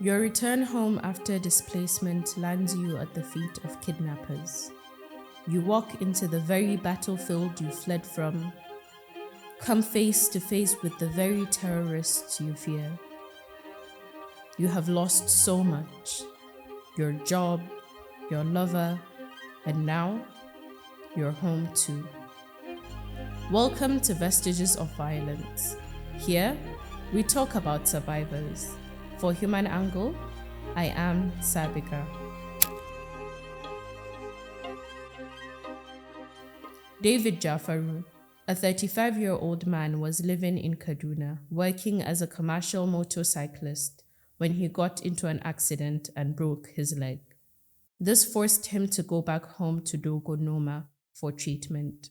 Your return home after displacement lands you at the feet of kidnappers. You walk into the very battlefield you fled from, come face to face with the very terrorists you fear. You have lost so much: your job, your lover, and now your home too. Welcome to Vestiges of Violence. Here, we talk about survivors. For Human Angle, I am Sabika. David Jafaru, a 35-year-old man, was living in Kaduna, working as a commercial motorcyclist, when he got into an accident and broke his leg. This forced him to go back home to Dogonoma for treatment.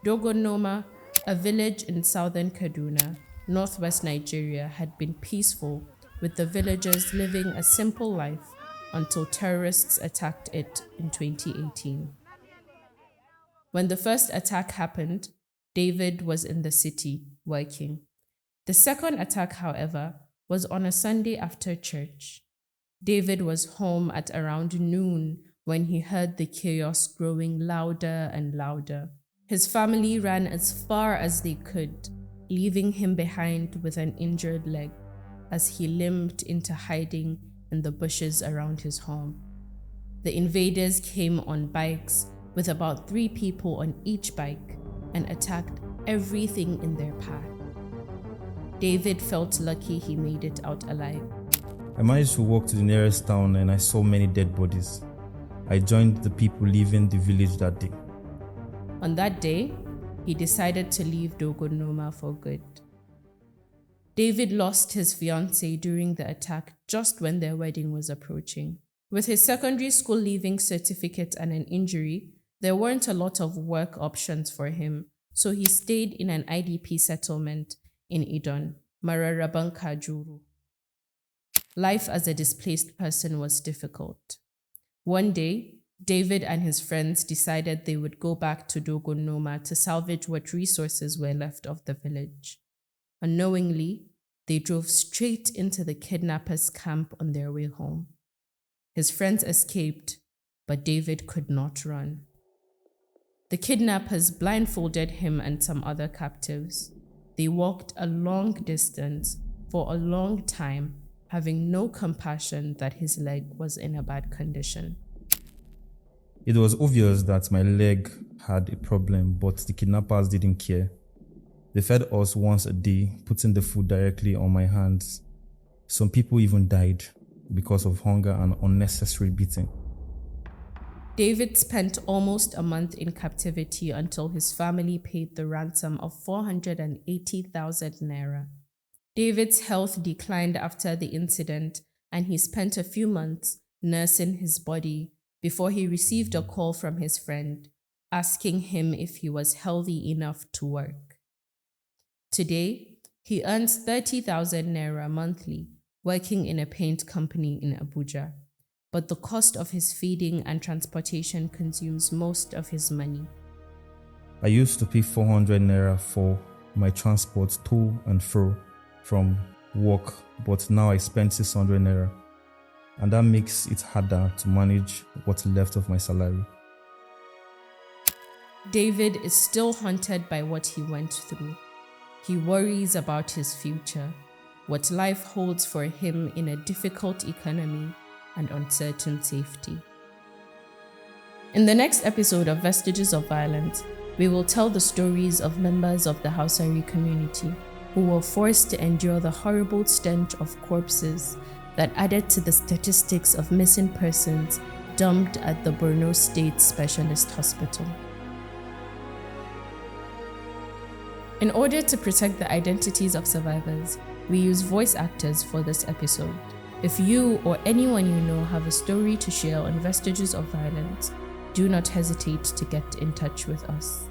Dogonoma, a village in southern Kaduna, northwest Nigeria, had been peaceful, with the villagers living a simple life until terrorists attacked it in 2018. When the first attack happened, David was in the city working. The second attack, however, was on a Sunday after church. David was home at around noon when he heard the chaos growing louder and louder. His family ran as far as they could, leaving him behind with an injured leg as he limped into hiding in the bushes around his home. The invaders came on bikes with about 3 people on each bike and attacked everything in their path. David felt lucky he made it out alive. I managed to walk to the nearest town and I saw many dead bodies. I joined the people leaving the village that day. On that day, he decided to leave Dogonoma for good. David lost his fiance during the attack just when their wedding was approaching. With his secondary school leaving certificate and an injury, there weren't a lot of work options for him, so he stayed in an IDP settlement in Idon, Mararaban Kajuru. Life as a displaced person was difficult. One day, David and his friends decided they would go back to Dogonoma to salvage what resources were left of the village. Unknowingly, they drove straight into the kidnappers' camp on their way home. His friends escaped, but David could not run. The kidnappers blindfolded him and some other captives. They walked a long distance for a long time, having no compassion that his leg was in a bad condition. It was obvious that my leg had a problem, but the kidnappers didn't care. They fed us once a day, putting the food directly on my hands. Some people even died because of hunger and unnecessary beating. David spent almost a month in captivity until his family paid the ransom of 480,000 naira. David's health declined after the incident, and he spent a few months nursing his body before he received a call from his friend asking him if he was healthy enough to work. Today, he earns 30,000 naira monthly working in a paint company in Abuja, but the cost of his feeding and transportation consumes most of his money. I used to pay 400 naira for my transport to and fro from work, but now I spend 600 naira, and that makes it harder to manage what's left of my salary. David is still haunted by what he went through. He worries about his future, what life holds for him in a difficult economy and uncertain safety. In the next episode of Vestiges of Violence, we will tell the stories of members of the Hausari community who were forced to endure the horrible stench of corpses that added to the statistics of missing persons dumped at the Borno State Specialist Hospital. In order to protect the identities of survivors, we use voice actors for this episode. If you or anyone you know have a story to share on Vestiges of Violence, do not hesitate to get in touch with us.